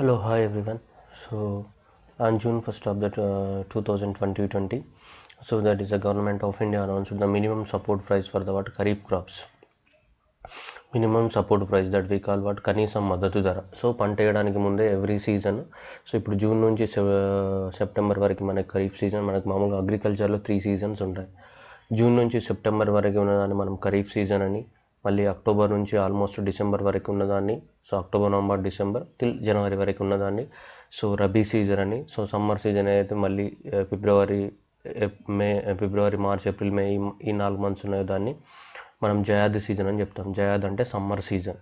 Hello, hi everyone. So, on June 1st of the 2020, so that is the government of India announced the minimum support price for the what Kharif crops. Minimum support price that we call what కనీసం మద్దతు ధర. So పంట వేయడానికి ముందే every season, so ఇప్పుడు June నుంచి September వరకు మనకి ఖరీఫ్ సీజన్, మనకు మామూలుగా అగ్రికల్చర్లో 3 సీజన్స్ ఉంటాయి. జూన్ నుంచి సెప్టెంబర్ వరకు ఉన్నదాన్ని మనం ఖరీఫ్ సీజన్ అని, మళ్ళీ అక్టోబర్ నుంచి ఆల్మోస్ట్ డిసెంబర్ వరకు ఉన్నదాన్ని, so October November December till జనవరి వరకు ఉన్నదాన్ని సో రబీ సీజన్ అని, సో సమ్మర్ సీజన్ అయితే మళ్ళీ ఫిబ్రవరి మార్చ్ ఏప్రిల్ మే ఈ 4 మంత్స్ ఉన్నాయో దాన్ని మనం జయాద్ సీజన్ అని చెప్తాం. జయాద్ అంటే summer season.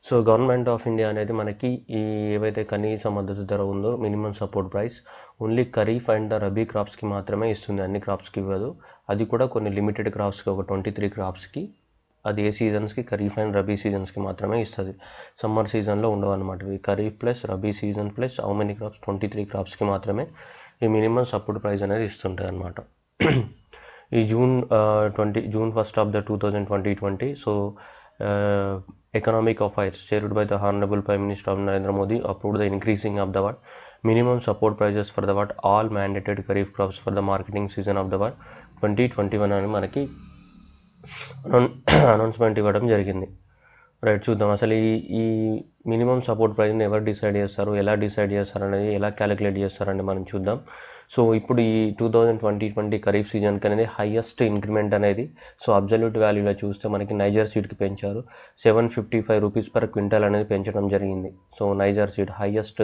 So government of India అనేది మనకి ఈ ఏవైతే కనీస మద్దతు ధర ఉందో minimum support price only kharif and rabi క్రాప్స్కి మాత్రమే ఇస్తుంది, అన్ని క్రాప్స్కి ఇవ్వదు. అది కూడా కొన్ని లిమిటెడ్ క్రాప్స్కి, ఒక 23 క్రాప్స్కి, అది ఏ సీజన్స్కి, ఖరీఫ్ అండ్ రబీ సీజన్స్కి మాత్రమే ఇస్తుంది. సమ్మర్ సీజన్లో ఉండవు అనమాట. Kharif plus rabi season plus how many crops, 23 క్రాప్స్కి మాత్రమే ఈ మినిమం సపోర్ట్ ప్రైస్ అనేది ఇస్తుంటాయి అన్నమాట. ఈ June 1st of the 2020, so economic affairs chaired by the Honorable Prime Minister of Narendra Modi approved the increasing of the minimum support prices for the all mandated kharif crops for the marketing season of the 2021 అని మనకి announcement ఇవ్వడం జరిగింది. Right, చూద్దాం అసలు ఈ minimum support ప్రైస్ని ఎవరు decide చేస్తారు, ఎలా డిసైడ్ చేస్తారు అనేది, ఎలా క్యాలిక్యులేట్ చేస్తారని మనం చూద్దాం. సో ఇప్పుడు ఈ 2020 ఖరీఫ్ సీజన్కి అనేది హైయెస్ట్ ఇంక్రిమెంట్ అనేది, సో అబ్జల్యూట్ వాల్యూలో చూస్తే మనకి నైజర్ సీడ్కి పెంచారు. 755 రూపీస్ పర్ క్వింటల్ అనేది పెంచడం జరిగింది. So niger seed highest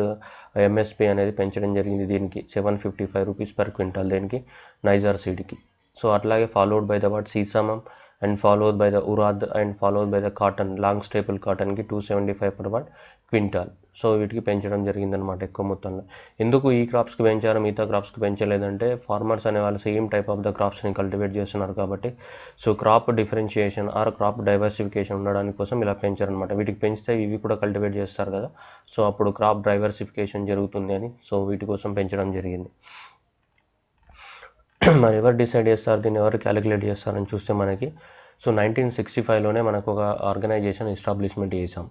MSP అనేది పెంచడం జరిగింది దీనికి, 755 రూపీస్ పర్ క్వింటల్ దేనికి, నైజర్ సీడ్కి. సో అట్లాగే followed by the sesamum and followed by the urad and followed by the cotton, long staple కాటన్కి 275 per క్వింటాల్. సో వీటికి పెంచడం జరిగిందనమాట ఎక్కువ మొత్తంలో. ఎందుకు ఈ క్రాప్స్కి పెంచారు, మిగతా క్రాప్స్కి పెంచలేదంటే ఫార్మర్స్ అనే వాళ్ళు సేమ్ టైప్ ఆఫ్ ద క్రాప్స్ని కల్టివేట్ చేస్తున్నారు కాబట్టి, so crop differentiation or crop diversification ఉండడానికి కోసం ఇలా పెంచారనమాట. వీటికి పెంచితే ఇవి కూడా కల్టివేట్ చేస్తారు కదా, సో అప్పుడు క్రాప్ డైవర్సిఫికేషన్ జరుగుతుంది అని, సో వీటి కోసం పెంచడం జరిగింది. మరి ఎవరు డిసైడ్ చేస్తారు, దీన్ని ఎవరు క్యాలిక్యులేట్ చేస్తారని చూస్తే మనకి, సో 1965లోనే మనకు ఒక ఆర్గనైజేషన్ ఎస్టాబ్లిష్మెంట్ చేసాం.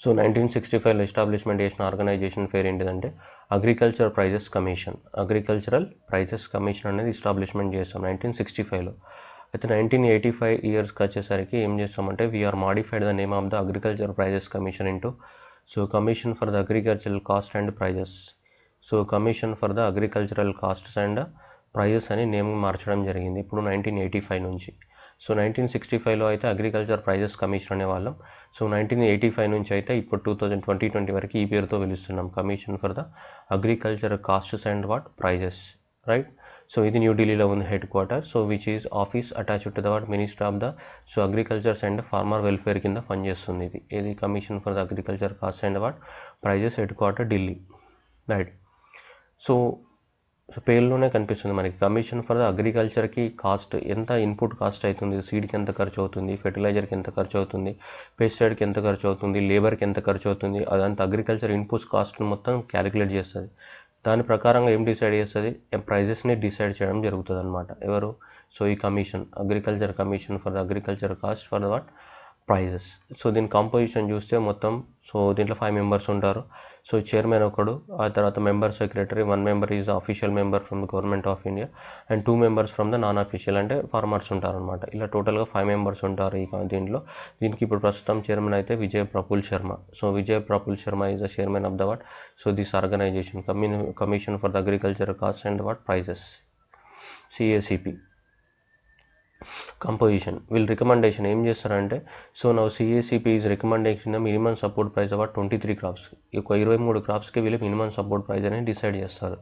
సో 1965లో ఎస్టాబ్లిష్మెంట్ చేసిన ఆర్గనైజేషన్ పేరు ఏంటిదంటే agriculture prices commission. Agricultural prices commission అనేది ఎస్టాబ్లిష్మెంట్ చేస్తాం 1965లో. అయితే 1985 ఇయర్స్కి వచ్చేసరికి ఏం చేస్తామంటే we modified the name of the agriculture prices commission into so commission for the agricultural cost and prices. So commission for the agricultural costs and prices అని name మార్చడం జరిగింది ఇప్పుడు 1985 నుంచి. సో 1965లో అయితే అగ్రికల్చర్ ప్రైజెస్ కమిషన్ అనేవాళ్ళం. సో 1985 నుంచి అయితే ఇప్పుడు 2020 వరకు ఈ పేరుతో పిలుస్తున్నాం, commission for the agriculture costs and prices. Right, so ఇది న్యూఢిల్లీలో ఉంది headquarter. So which is office attached to the minister of the so agricultures and farmer welfare కింద పనిచేస్తుంది. ఇది commission for the agriculture cost and prices, headquarter Delhi. Right, so పేరులోనే కనిపిస్తుంది మనకి commission for the అగ్రికల్చర్కి cost, ఎంత input cost అవుతుంది, సీడ్కి ఎంత ఖర్చు అవుతుంది, ఫెర్టిలైజర్కి ఎంత ఖర్చు అవుతుంది, పెస్టిసైడ్కి ఎంత ఖర్చు అవుతుంది, లేబర్కి ఎంత ఖర్చు అవుతుంది, అదంతా అగ్రికల్చర్ ఇన్పుట్స్ కాస్ట్ని మొత్తం క్యాలిక్యులేట్ చేస్తుంది. దాని ప్రకారంగా ఏం డిసైడ్ చేస్తుంది, ప్రైజెస్ని డిసైడ్ చేయడం జరుగుతుంది అనమాట. ఎవరు, సో ఈ commission, agriculture commission for the agriculture cost for the prices. So దీని కాంపోజిషన్ చూస్తే మొత్తం, సో దీంట్లో 5 మెంబర్స్ ఉంటారు. సో చైర్మన్ ఒకడు, ఆ తర్వాత member secretary, 1 member is official member from the government of India and 2 members from the non official అంటే farmers ఉంటారు అనమాట. ఇలా టోటల్గా 5 మెంబర్స్ ఉంటారు దీంట్లో. దీనికి ఇప్పుడు ప్రస్తుతం చైర్మన్ అయితే Vijay Praful Sharma. So Vijay Praful Sharma is the chairman of the so this organization commission for the agriculture cost and prices, CACP. Composition, వీళ్ళు రికమెండేషన్ ఏం చేస్తారంటే, సో నా CACP is recommendation minimum support price 23 crops, ఒక 23 క్రాప్స్కి వీళ్ళు మినిమం సపోర్ట్ ప్రైస్ అనేది decide చేస్తారు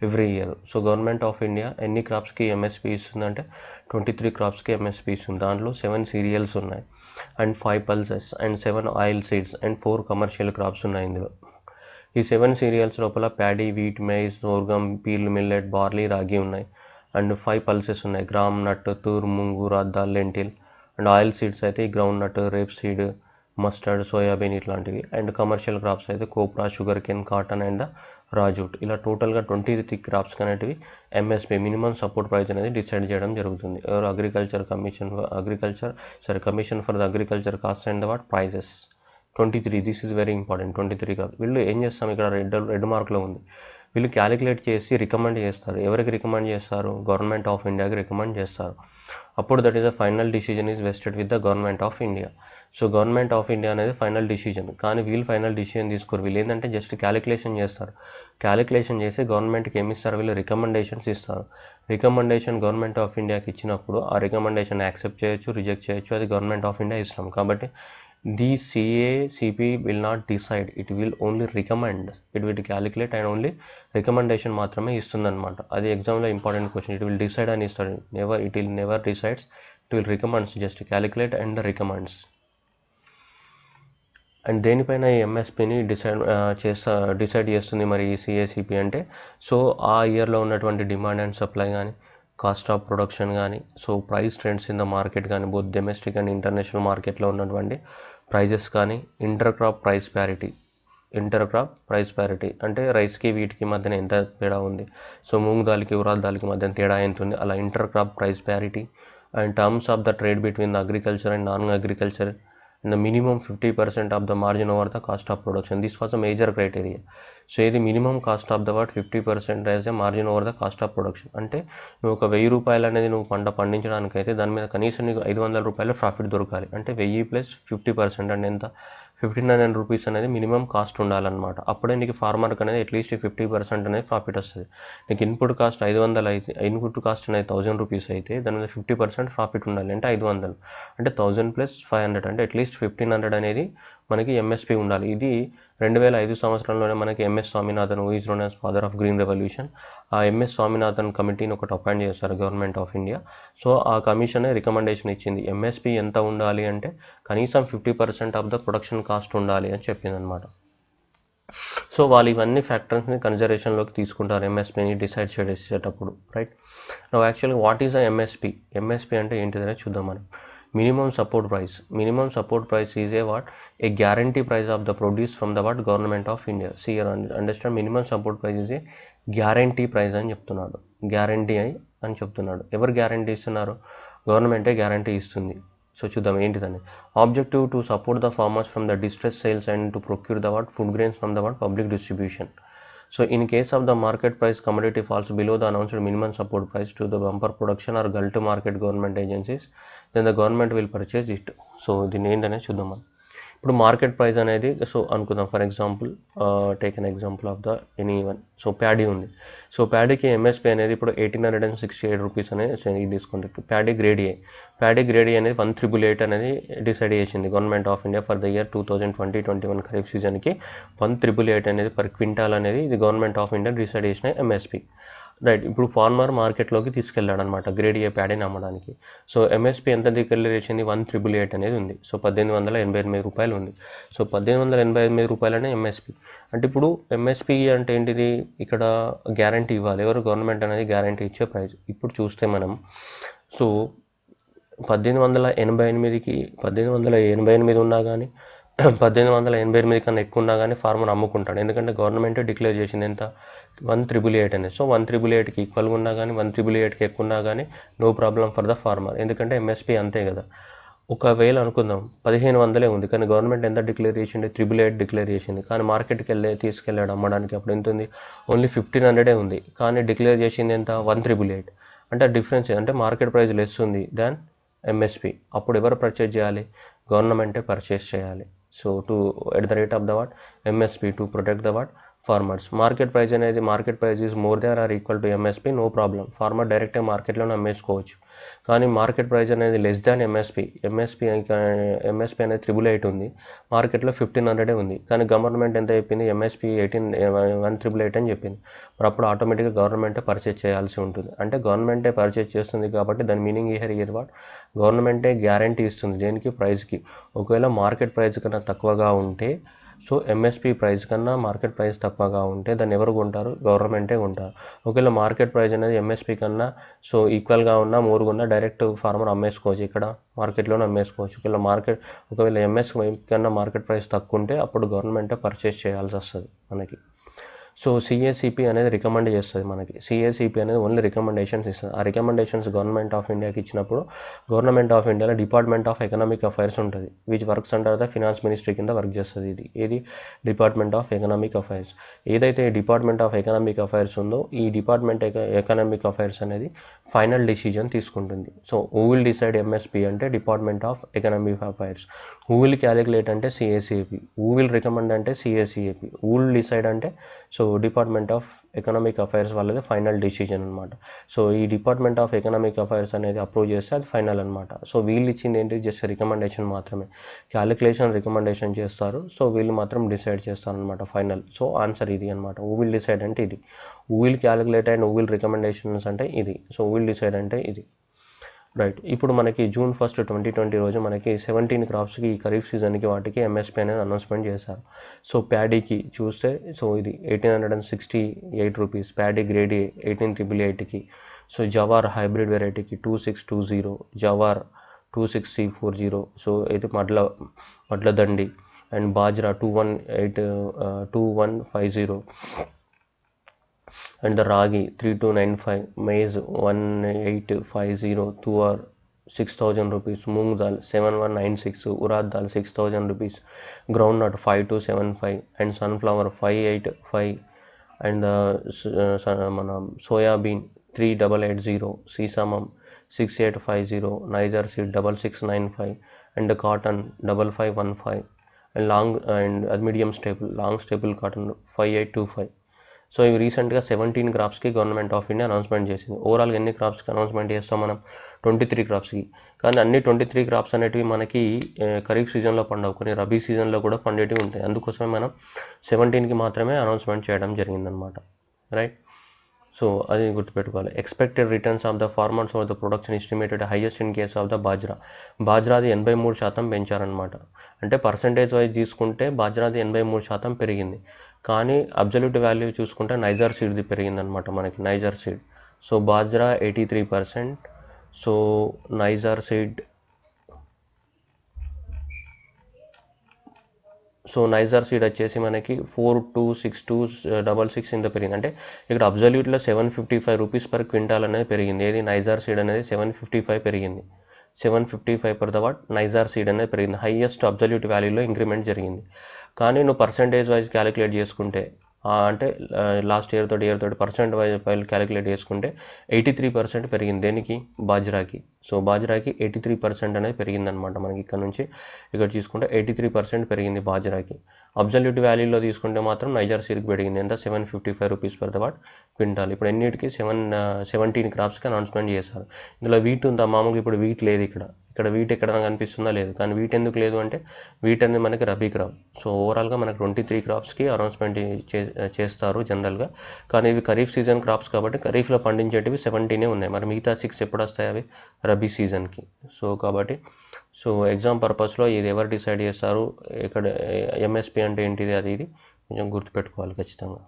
every year. So government of India ఎన్ని క్రాప్స్కి ఎంఎస్పి ఇస్తుందంటే 23 క్రాప్స్కి ఎంఎస్పి ఇస్తుంది. దాంట్లో 7 సీరియల్స్ ఉన్నాయి and 5 pulses and 7 oil seeds and 4 commercial crops ఉన్నాయి ఇందులో. ఈ 7 సీరియల్స్ లోపల paddy, wheat, maize, sorghum, pearl, millet, barley, ragi ఉన్నాయి అండ్ 5 పల్సెస్ ఉన్నాయి, గ్రామ్ నట్, తూర్, ముంగు, రాద్దాల్, లెంటిల్. అండ్ ఆయిల్ సీడ్స్ అయితే groundnut, rapeseed, mustard, soybean ఇట్లాంటివి. అండ్ కమర్షియల్ క్రాప్స్ అయితే copra, sugarcane, cotton and raw jute. ఇలా టోటల్గా 23 క్రాప్స్ అనేటివి ఎంఎస్పి మినిమం సపోర్ట్ ప్రైస్ అనేది డిసైడ్ చేయడం జరుగుతుంది. ఎవరు, commission for the agriculture cost and prices, 23, this is very important. 23 కాదు, వీళ్ళు ఏం చేస్తాం, ఇక్కడ రెడ్ మార్క్లో ఉంది, వీళ్ళు క్యాలిక్యులేట్ చేసి రికమెండ్ చేస్తారు. ఎవరికి రికమెండ్ చేస్తారు? గవర్నమెంట్ ఆఫ్ ఇండియాకి రికమెండ్ చేస్తారు. అప్పుడు that is the final decision is vested with the government of India. So government of India అనేది ఫైనల్ డిసిజన్, కానీ వీళ్ళు ఫైనల్ డిసిజన్ తీసుకోరు. వీళ్ళు ఏంటంటే జస్ట్ క్యాలిక్యులేషన్ చేస్తారు. క్యాలిక్యులేషన్ చేసి గవర్నమెంట్కి ఏమి ఇస్తారు? వీళ్ళు రికమెండేషన్స్ ఇస్తారు. రికమెండేషన్ గవర్నమెంట్ ఆఫ్ ఇండియాకి ఇచ్చినప్పుడు ఆ రికమెండేషన్ యాక్సెప్ట్ చేయొచ్చు, రిజెక్ట్ చేయొచ్చు, అది గవర్నమెంట్ ఆఫ్ ఇండియా ఇస్తాం. కాబట్టి the CACP will not decide, it will only recommend, it will calculate and only recommendation మాత్రమే ఇస్తుందన్నమాట. అది ఎగ్జామ్లో important question. It will decide అని ఇస్తాడు, it will never decides, it will recommends, just calculate and recommends. And దేనిపైన ఈ ఎంఎస్పిని decide చేస్తుంది మరి ఈ CACP అంటే, సో ఆ ఇయర్లో ఉన్నటువంటి డిమాండ్ అండ్ సప్లై కానీ, కాస్ట్ ఆఫ్ ప్రొడక్షన్ కానీ, so price trends in the market కానీ, బోత్ డొమెస్టిక్ అండ్ ఇంటర్నేషనల్ మార్కెట్లో ఉన్నటువంటి ప్రైజెస్ కానీ, ఇంటర్ క్రాప్ ప్రైస్ ప్యారిటీ అంటే రైస్కి వీటికి మధ్యన ఎంత తేడా ఉంది, సో మూంగ్ దాల్కి ఉరాద్ దాల్కి మధ్యన తేడా ఎంత ఉంది, అలా inter crop price parity. And terms of the trade between the agriculture and non agriculture, and the minimum 50% of the margin over the cost of production. This was a major criteria. So ఇది minimum cost of the what 50% as a margin over the cost of production. అంటే నువ్వు ఒక 1000 రూపాయలు అనేది నువ్వు పంట పండించడానికైతే దాని మీద కనీసం నీకు 500 రూపాయలు ప్రాఫిట్ దొరకాలి. అంటే 1000 ప్లస్ 50% అంటే ఎంత, 1500 రూపీస్ అనేది మినిమం కాస్ట్ ఉండాలన్నమాట. అప్పుడే నీకు ఫార్మర్కి అనేది అట్లీస్ట్ 50% అనేది ప్రాఫిట్ వస్తుంది. నీకు ఇన్పుట్ కాస్ట్ 500 అయితే, ఇన్పుట్ కాస్ట్ అనేది 1000 రూపీస్ అయితే దాని మీద 50% ప్రాఫిట్ ఉండాలి. అంటే 500 అంటే 1000 ప్లస్ 500 అంటే అట్లీస్ట్ 1500 అనేది మనకి ఎంఎస్పి ఉండాలి. ఇది 2005 సంవత్సరంలోనే మనకి MS Swaminathan, who is known as father of green revolution, ఆ ఎంఎస్ స్వామినాథన్ కమిటీని ఒకటి అపాయింట్ చేశారు గవర్నమెంట్ ఆఫ్ ఇండియా. సో ఆ కమిషన్ రికమెండేషన్ ఇచ్చింది, ఎంఎస్పి ఎంత ఉండాలి అంటే కనీసం 50% ఆఫ్ ద ప్రొడక్షన్ కాస్ట్ ఉండాలి అని చెప్పింది అనమాట. సో వాళ్ళు ఇవన్నీ ఫ్యాక్టర్స్ని కన్సిడరేషన్లోకి తీసుకుంటారు ఎంఎస్పిని డిసైడ్ చేసేటప్పుడు, రైట్. నౌ యాక్చువల్గా వాట్ ఈజ్ ద ఎంఎస్పి అంటే ఏంటిదనే చూద్దాం మనం. minimum support price is a guarantee price of the produce from the government of India. See here, understand, minimum support price is a guarantee price అని చెప్తున్నాడు, guarantee అని చెప్తున్నాడు. ఎవరు guarantee ఇస్తున్నారు? గవర్నమెంటే గ్యారంటీ ఇస్తుంది. సో చూద్దాం ఏంటిదని. Objective to support the farmers from the distress sales and to procure the food grains from the public distribution. So in case of the market price commodity falls below the announced minimum support price to the bumper production or gulf to market government agencies, then the government will purchase it. So దీన్ని ఏంటనే చూద్దాం మనం. ఇప్పుడు market price అనేది, so అనుకుందాం for example, take an example of the any one. So paddy ఉంది. So ప్యాడీకి MSP అనేది ఇప్పుడు 1868 రూపీస్ అనేది తీసుకుంటే, ప్యాడీ గ్రేడ్ ఏ అనేది 1388 అనేది డిసైడ్ చేసింది government of India for the year 2020-21 kharif సీజన్కి. 1388 అనేది పర్ క్వింటాల్ అనేది ఇది గవర్నమెంట్ ఆఫ్ ఇండియా డిసైడ్ చేసిన ఎంఎస్పి, రైట్. ఇప్పుడు ఫార్మర్ మార్కెట్లోకి తీసుకెళ్ళాడు అనమాట గ్రేడ్ ఏ ప్యాడీని అమ్మడానికి. సో ఎంఎస్పి ఎంత డిక్లేర్ చేసింది? 1888 అనేది ఉంది. సో 1888 రూపాయలు ఉంది. సో 1888 రూపాయలనే ఎంఎస్పి. అంటే ఇప్పుడు ఎంఎస్పి అంటే ఏంటిది? ఇక్కడ గ్యారంటీ ఇవ్వాలి. ఎవరు? గవర్నమెంట్ అనేది గ్యారంటీ ఇచ్చే ప్రైస్. ఇప్పుడు చూస్తే మనం, సో 1888 ఉన్నా కానీ 1888 కన్నా ఎక్కువ ఉన్నా కానీ ఫార్మర్ అమ్ముకుంటాడు. ఎందుకంటే గవర్నమెంటే డిక్లేర్ చేసింది ఎంత? 1888 అనేది. సో 1888కి ఈక్వల్గా ఉన్నా కానీ 1888కి ఎక్కువ ఉన్నా కానీ no problem for the farmer, ఎందుకంటే ఎంఎస్పి అంతే కదా. ఒకవేళ అనుకుందాం 1500 ఉంది, కానీ గవర్నమెంట్ ఎంత డిక్లేర్ చేసింది? 888 డిక్లేర్ చేసింది. కానీ మార్కెట్కి తీసుకెళ్ళాడు అమ్మడానికి, అప్పుడు ఎంత ఉంది? ఓన్లీ 1500 ఉంది. కానీ డిక్లేర్ చేసింది ఎంత? 1888. అంటే డిఫరెన్స్ అంటే మార్కెట్ ప్రైస్ లెస్ ఉంది దాన్ ఎంఎస్పి. అప్పుడు ఎవరు పర్చేజ్ చేయాలి? గవర్నమెంటే పర్చేస్ చేయాలి. So to at the rate of the MSP to protect the farmers. Market price is more than or equal to MSP, no problem, farmer డైరెక్ట్గా మార్కెట్లోనే అమ్మేసుకోవచ్చు. కానీ మార్కెట్ ప్రైస్ అనేది లెస్ దాన్ ఎంఎస్పి అనేది 888 ఉంది, మార్కెట్లో 1500 ఉంది. కానీ గవర్నమెంట్ ఎంత చెప్పింది? ఎంఎస్పి 1888 అని చెప్పింది. మరి అప్పుడు ఆటోమేటిక్గా గవర్నమెంటే పర్చేజ్ చేయాల్సి ఉంటుంది. అంటే గవర్నమెంటే పర్చేజ్ చేస్తుంది కాబట్టి దాని మీనింగ్ ఇయర్ గవర్నమెంటే గ్యారంటీ ఇస్తుంది దేనికి? ప్రైస్కి. ఒకవేళ మార్కెట్ ప్రైస్ కన్నా తక్కువగా ఉంటే, సో ఎంఎస్పి ప్రైస్ కన్నా మార్కెట్ ప్రైస్ తక్కువగా ఉంటే దాన్ని ఎవరు కొంటారు? గవర్నమెంటే కొంటారు. ఒకవేళ మార్కెట్ ప్రైస్ అనేది ఎంఎస్పి కన్నా సో ఈక్వల్గా ఉన్నా మోరుగా ఉన్నా డైరెక్ట్ ఫార్మర్ అమ్మేసుకోవచ్చు, ఇక్కడ మార్కెట్లోనే అమ్మేసుకోవచ్చు. ఒకవేళ ఎంఎస్పి కన్నా మార్కెట్ ప్రైస్ తక్కువ ఉంటే అప్పుడు గవర్నమెంటే పర్చేస్ చేయాల్సి వస్తుంది మనకి. సో సిఏసిపి అనేది రికమెండ్ చేస్తుంది మనకి. సిఏసిపి అనేది ఓన్లీ రికమెండేషన్స్ ఇస్తుంది. ఆ రికమెండేషన్స్ గవర్నమెంట్ ఆఫ్ ఇండియాకి ఇచ్చినప్పుడు గవర్నమెంట్ ఆఫ్ ఇండియాలో డిపార్ట్మెంట్ ఆఫ్ ఎకనామిక్ అఫైర్స్ ఉంటుంది, which works under the finance ministry కింద వర్క్ చేస్తుంది. ఇది డిపార్ట్మెంట్ ఆఫ్ ఎకనామిక్ అఫైర్స్. ఏదైతే డిపార్ట్మెంట్ ఆఫ్ ఎకనామిక్ అఫైర్స్ ఉందో ఈ డిపార్ట్మెంట్ ఎకనామిక్ అఫైర్స్ అనేది ఫైనల్ డిసిజన్ తీసుకుంటుంది. So who will decide MSP అంటే department of economic affairs, who will calculate అంటే సిఏసిపి, హూ విల్ రికమెండ్ అంటే సిఏసిపి, హూ విల్ డిసైడ్ అంటే so department of economic affairs వాళ్ళది final decision అనమాట. So ఈ department of economic affairs అనేది approve చేస్తే అది ఫైనల్ అనమాట. సో వీళ్ళు ఇచ్చింది ఏంటి, జస్ట్ రికమెండేషన్ మాత్రమే, క్యాలిక్యులేషన్ రికమెండేషన్ చేస్తారు. సో వీళ్ళు మాత్రం డిసైడ్ చేస్తారు అనమాట ఫైనల్. సో ఆన్సర్ ఇది అనమాట. హూ విల్ డిసైడ్ అంటే ఇది, who will calculate and who will recommendations అంటే ఇది, సో హూ విల్ డిసైడ్ అంటే ఇది. రైట్. ఇప్పుడు మనకి June 1, 2020 రోజు మనకి 17 క్రాప్స్కి ఈ ఖరీఫ్ సీజన్కి వాటికి ఎంఎస్పీ అనేది అనౌన్స్మెంట్ చేశారు. సో ప్యాడీకి చూస్తే సో ఇది 1868 రూపీస్, ప్యాడీ గ్రేడ్ 18888కి, సో జవార్ హైబ్రిడ్ వెరైటీకి 2620, జవార్ 26C40, సో ఇది మడ్లదండి and bajra 2150 and the ragi 3295, maize 1850, tuar 6000 rupees, moong dal 7196, urad dal 6000 rupees, groundnut 5275 and sunflower 585 and soya bean 3880, sesamum 6850, niger seed 6695 and the cotton 5515 and medium staple long staple cotton 5825. So ఇవి రీసెంట్గా 17 క్రాప్స్కి government of India announcement చేసింది. ఓవరాల్గా ఎన్ని క్రాప్స్కి announcement చేస్తాం మనం, 23 క్రాప్స్కి. కానీ అన్ని 23 క్రాప్స్ అనేటివి మనకి ఖరీఫ్ సీజన్లో పండవు, కొన్ని రబీ సీజన్లో కూడా పండేటివి ఉంటాయి. అందుకోసమే మనం 17కి మాత్రమే అనౌన్స్మెంట్ చేయడం జరిగిందనమాట. రైట్. సో అది గుర్తుపెట్టుకోవాలి. Expected returns of the farmers of the production estimated highest in case of the బాజ్రాది 83% పెంచారనమాట. అంటే పర్సంటేజ్ వైజ్ తీసుకుంటే బాజ్రాది 83% పెరిగింది. కానీ అబ్జల్యూట్ వాల్యూ చూసుకుంటే నైజర్ సీడ్ది పెరిగిందనమాట మనకి, niger seed. So bajra 83%, so niger seed వచ్చేసి మనకి 426266 ఇంత పెరిగింది. అంటే ఇక్కడ అబ్జల్యూట్లో 755 రూపీస్ పర్ క్వింటాల్ అనేది పెరిగింది. ఏది నైజర్ సీడ్ అనేది 755 పెరిగింది, 755 per the what niger seed అనేది పెరిగింది. హైయెస్ట్ అబ్జల్యూట్ వాల్యూలో ఇంక్రిమెంట్ జరిగింది. కానీ నువ్వు పర్సంటేజ్ వైజ్ క్యాలిక్యులేట్ చేసుకుంటే అంటే లాస్ట్ ఇయర్ తోటి పర్సెంట్ వైజ్ క్యాలిక్యులేట్ చేసుకుంటే 83% పెరిగింది. దేనికి, బాజ్రాకి. సో బాజ్రాకి 83% అనేది పెరిగిందనమాట మనకి. ఇక్కడ నుంచి ఇక్కడ చూసుకుంటే 83% పెరిగింది బాజ్రాకి. అబ్జల్యూట్ వాల్యూలో తీసుకుంటే మాత్రం నైజర్ సీడ్కి పెరిగింది ఎంత, 755 rupees per the what quintal. ఇప్పుడు ఎన్నిటికి 17 క్రాప్స్కి అనౌన్స్మెంట్ చేశారు. ఇందులో వీట్ ఉందా, మామూలుగా ఇప్పుడు వీట్ లేదు ఇక్కడ వీట్ ఎక్కడైనా కనిపిస్తుందా, లేదు. కానీ వీట్ ఎందుకు లేదు అంటే వీట్ అనేది మనకి రబీ క్రాప్. సో ఓవరాల్గా మనకి 23 క్రాప్స్కి అనౌన్స్మెంట్ చేస్తారు జనరల్గా. కానీ ఇవి ఖరీఫ్ సీజన్ క్రాప్స్ కాబట్టి ఖరీఫ్లో పండించేటివి 17 ఉన్నాయి. మరి మిగతా 6 ఎప్పుడు వస్తాయి, అవి రబీ సీజన్కి. సో కాబట్టి సో ఎగ్జామ్ పర్పస్లో ఇది ఎవరు డిసైడ్ చేస్తారు, ఇక్కడ ఎంఎస్పి అంటే ఏంటిది, అది ఇది కొంచెం గుర్తుపెట్టుకోవాలి ఖచ్చితంగా.